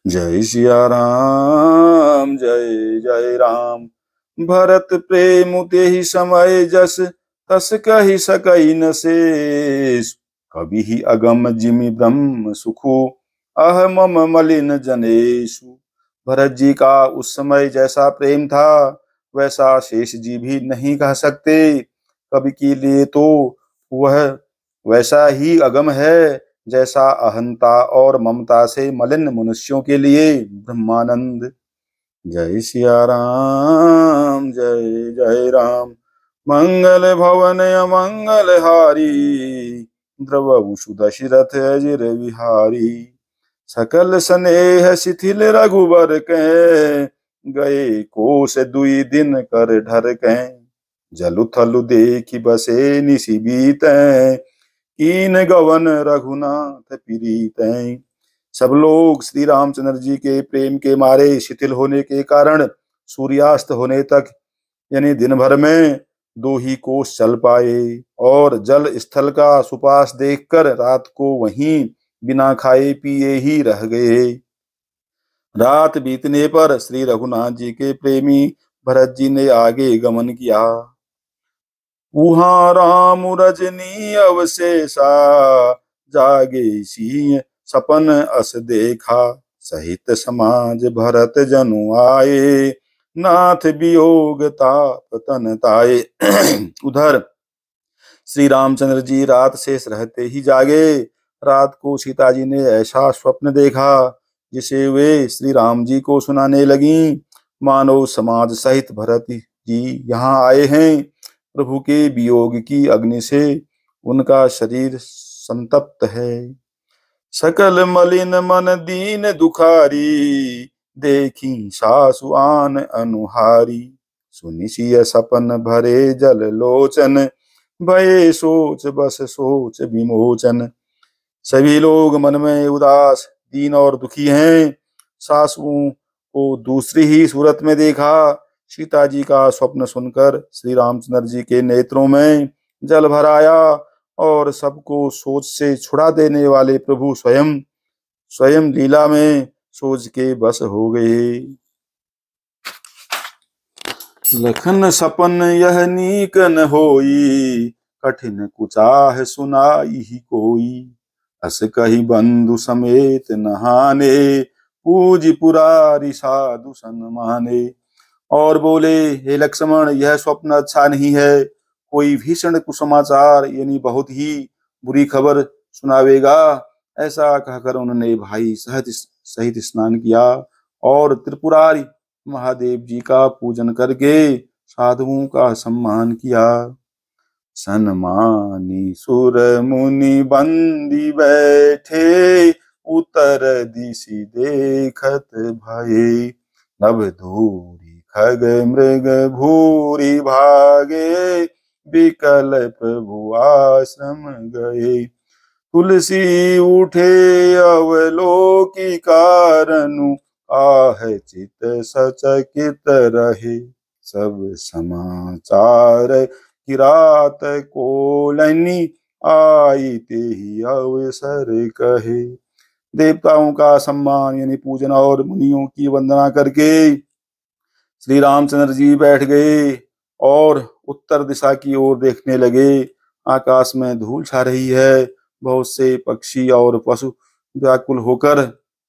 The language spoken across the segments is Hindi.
जय सिया राम जय जय राम। भरत प्रेम तेहि समय जस तस कहि सकई न शेष। कवि ही अगम जिमि ब्रह्म सुखु अह मम मलिन जनेषु। भरत जी का उस समय जैसा प्रेम था वैसा शेष जी भी नहीं कह सकते। कवि के लिए तो वह वैसा ही अगम है जैसा अहंता और ममता से मलिन मनुष्यों के लिए ब्रह्मानंद। जय सिया राम जय जय राम। मंगल भवन अमंगल हारी द्रवंशु दशरथ अजिर विहारी। सकल स्नेह शिथिल रघुबर के गए कोस दुई दिन कर ढर के। जलु थलु देखि बसे निशि बीतै कीन गवन रघुनाथ प्रीतै। सब लोग श्री रामचंद्र जी के प्रेम के मारे शिथिल होने के कारण सूर्यास्त होने तक यानी दिन भर में 2 ही कोस चल पाए और जल स्थल का सुपास देखकर रात को वहीं बिना खाए पिए ही रह गए। रात बीतने पर श्री रघुनाथ जी के प्रेमी भरत जी ने आगे गमन किया। उहाँ राम रजनी अवशेषा जागे सी सपन अस देखा। सहित समाज भरत जनु आए नाथ वियोग ताप तन ताए। उधर श्री रामचंद्र जी रात शेष रहते ही जागे। रात को सीता जी ने ऐसा स्वप्न देखा जिसे वे श्री राम जी को सुनाने लगी। मानव समाज सहित भरत जी यहाँ आए हैं। प्रभु के वियोग की अग्नि से उनका शरीर संतप्त है। सकल मलिन मन दीन दुखारी देखी सासु आन अनुहारी। सुनिशिय सपन भरे जल लोचन भये सोच बस सोच विमोचन। सभी लोग मन में उदास दीन और दुखी हैं। सासुओं को दूसरी ही सूरत में देखा। सीता जी का स्वप्न सुनकर श्री रामचंद्र जी के नेत्रों में जल भर आया और सबको सोच से छुड़ा देने वाले प्रभु स्वयं लीला में सोच के बस हो गए। लखन सपन यह नीक न होई कठिन कुचाह सुनाई ही कोई। अस कही बंधु समेत नहाने पूज पुरारी साधु सन्माने। और बोले, हे लक्ष्मण, यह स्वप्न अच्छा नहीं है। कोई भीषण कुसमाचार यानी बहुत ही बुरी खबर सुनावेगा। ऐसा कहकर उन्होंने भाई सहित स्नान किया और त्रिपुरारी महादेव जी का पूजन करके साधुओं का सम्मान किया। सन्मानी सुर मुनि बंदी बैठे उतर दिशि देखत भये। नभ धूरी खग मृग भूरी भागे विकल प्रभु आश्रम गए। तुलसी उठे अवलोकी कारनु आह चित सचकित रहे। सब समाचार किरात कोलनी आई ते ही अवसर कहे। देवताओं का सम्मान यानी पूजन और मुनियों की वंदना करके श्री रामचंद्र जी बैठ गए और उत्तर दिशा की ओर देखने लगे। आकाश में धूल छा रही है। बहुत से पक्षी और पशु व्याकुल होकर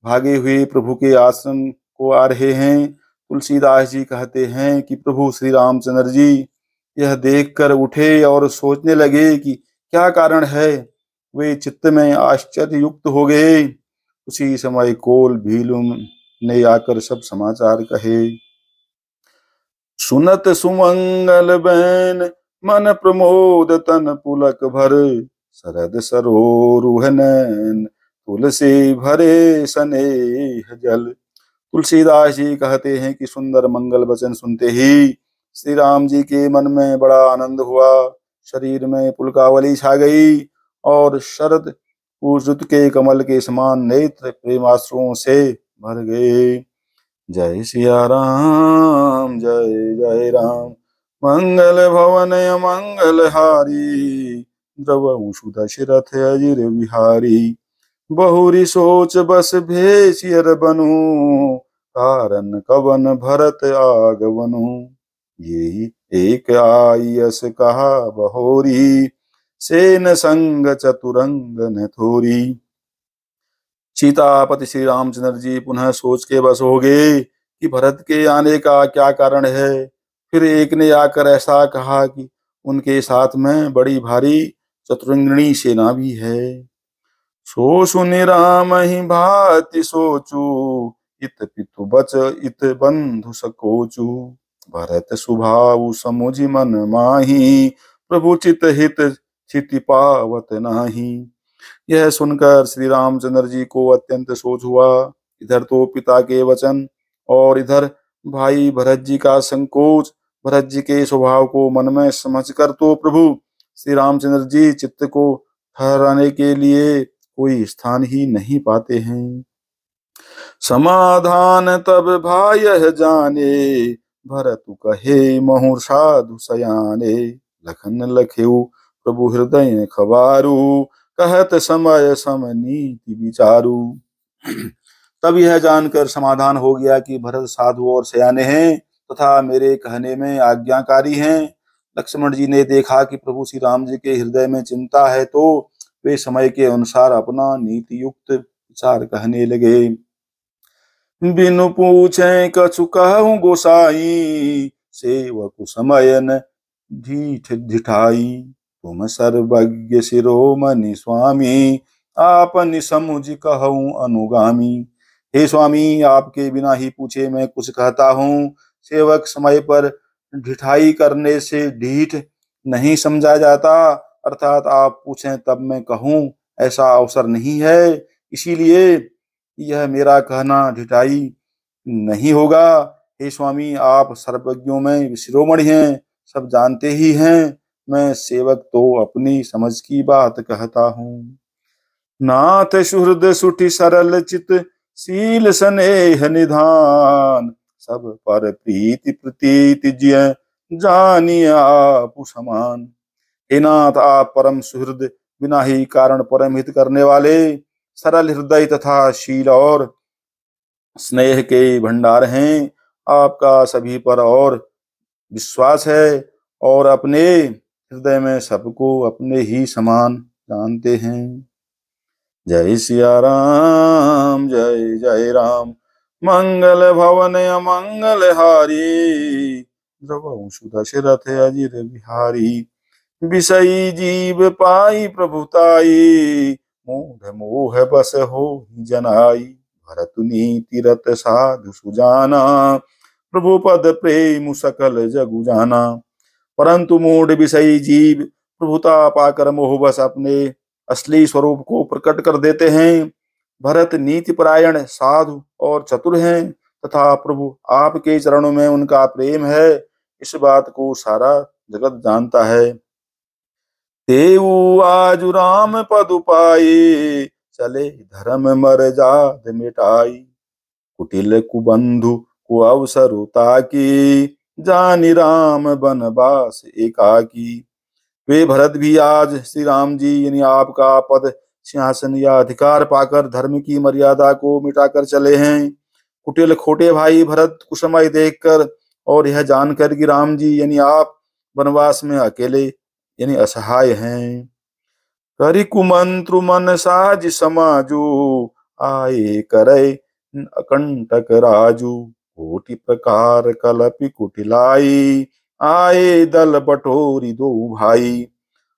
भागे हुए प्रभु के आश्रम को आ रहे हैं। तुलसीदास जी कहते हैं कि प्रभु श्री रामचंद्र जी यह देखकर उठे और सोचने लगे कि क्या कारण है। वे चित्त में आश्चर्य युक्त हो गए। उसी समय कोल भीलू ने आकर सब समाचार कहे। सुनत सुमंगल बैन मन प्रमोद तन पुलक भर। शरद सरोरुह नैन तुलसी भरे स्नेह जल। तुलसीदास जी कहते हैं कि सुंदर मंगल वचन सुनते ही श्री राम जी के मन में बड़ा आनंद हुआ। शरीर में पुलकावली छा गई और शरद ऋतु के कमल के समान नेत्र प्रेमाश्रुओं से भर गए। जय सिया राम जय जय राम। मंगल भवन अमंगल हारी द्रवंशु दशरथ अजिर विहारी। बहुरी सोच बस भेषियर बनू, कारण कवन भरत आगवनु। यही एक आयस कहा बहोरी, सेन संग चतुरंग न थोरी। सीतापति श्री रामचंद्र जी पुनः सोच के बस हो गए कि भरत के आने का क्या कारण है। फिर एक ने आकर ऐसा कहा कि उनके साथ में बड़ी भारी चतुरंगिणी सेना भी है। सो सुनि राम ही भांति सोचू, इत पितु बच इत बंधु सकोचू। भरत सुभाऊ समुझि मन माही, प्रभु चित हित क्षिति पावत नाही। यह सुनकर श्री रामचंद्र जी को अत्यंत सोच हुआ। इधर तो पिता के वचन और इधर भाई भरत जी का संकोच। भरत जी के स्वभाव को मन में समझकर तो प्रभु श्री रामचंद्र जी चित्त को ठहराने के लिए कोई स्थान ही नहीं पाते हैं। समाधान तब भाई जाने, भरत कहे महु साधु सयाने। लखन लखेऊ प्रभु हृदय खबारू, कहत समय सम नीति विचारू। तब यह जानकर समाधान हो गया कि भरत साधु और सयाने हैं तथा मेरे कहने में आज्ञाकारी हैं। लक्ष्मण जी ने देखा कि प्रभु श्री राम जी के हृदय में चिंता है तो वे समय के अनुसार अपना नीति युक्त विचार कहने लगे। बिनु पूछे कछु कहूँ गोसाई, सेवक समयन ढीठ ढिठाई। तुम सर्वज्ञ शिरोमणि स्वामी, आपन समुझ कहूँ अनुगामी। हे स्वामी, आपके बिना ही पूछे मैं कुछ कहता हूँ। सेवक समय पर ढिठाई करने से ढीठ नहीं समझा जाता, अर्थात आप पूछें तब मैं कहूँ ऐसा अवसर नहीं है। इसीलिए यह मेरा कहना ढिठाई नहीं होगा। हे स्वामी, आप सर्वज्ञों में शिरोमणि हैं, सब जानते ही हैं। मैं सेवक तो अपनी समझ की बात कहता हूँ। नाथ सुहृद सुठि सरल चित, शील स्नेह निधान। सब पर प्रीति प्रतीति जिय, जानिए आप समान। हे नाथ, आप परम सुहृद, बिना ही कारण परम हित करने वाले, सरल हृदय तथा शील और स्नेह के भंडार हैं। आपका सभी पर और विश्वास है और अपने हृदय में सबको अपने ही समान जानते हैं। जय सिया राम, जय जय राम। मंगल भवन अमंगल हारी, द्रवहु सुदशरथ अजिर बिहारी। विषयी जीव पाई प्रभुताई, मोह मोह बस हो जनाई। भरत नीति रत साधु सुजाना, प्रभु पद प्रेम सकल जगु जाना। परंतु मूढ़ विषयी जीव प्रभुता पाकर मोह बस अपने असली स्वरूप को प्रकट कर देते हैं। भरत नीति परायण साधु और चतुर हैं तथा प्रभु आपके चरणों में उनका प्रेम है, इस बात को सारा जगत जानता है। तेऊ आजु राम पदु पाए, चले धर्म मर जात मिटाई। कुटिल कुबंधु को अवसर ताकी, जानि राम बनवास एकाकी। वे भरत भी आज श्री राम जी यानी आपका पद सिंहासन या अधिकार पाकर धर्म की मर्यादा को मिटाकर चले हैं। कुटिल खोटे भाई भरत कुसमय देखकर और यह जानकर कि राम जी यानी आप वनवास में अकेले यानी असहाय हैं। करि कुमंत्रु मन साज समाजू, आए करे अकंटक राजू। कोटि प्रकार कलपि कुटिलाई, आए दल बटोरी दो भाई।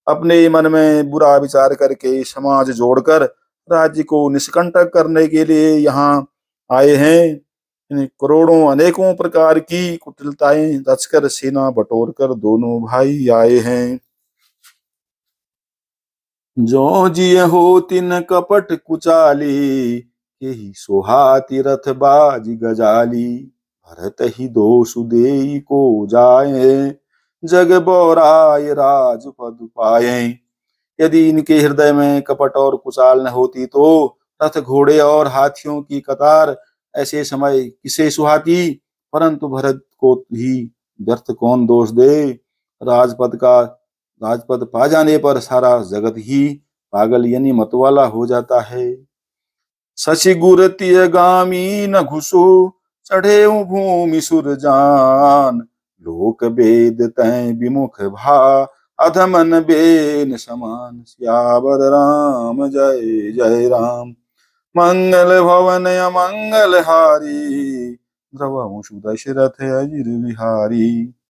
अपने मन में बुरा विचार करके समाज जोड़कर राज्य को निष्कंटक करने के लिए यहाँ आए हैं। करोड़ों अनेकों प्रकार की कुटिलताएं रचकर सेना बटोरकर दोनों भाई आए हैं। जो जिय हो तिन कपट कुचाली, यही सोहाति रथ बाजी गजाली। भरत ही दोष देई को जाए, जग बौराय राज पद पाए। यदि इनके हृदय में कपट और कुचाल न होती तो रथ घोड़े और हाथियों की कतार ऐसे समय किसे सुहाती। परंतु भरत को ही व्यर्थ कौन दोष दे। राजपद पा जाने पर सारा जगत ही पागल यानी मतवाला हो जाता है। शशि गुर तिय गामी न घुसो, चढ़े भूमि सुर जान। लोक वेद तै विमुख भा, अधमन बेन समान। सियावर राम जय जय राम। मंगल भवन अमंगल हारी, द्रवहु सुदशरथ अजिर बिहारी।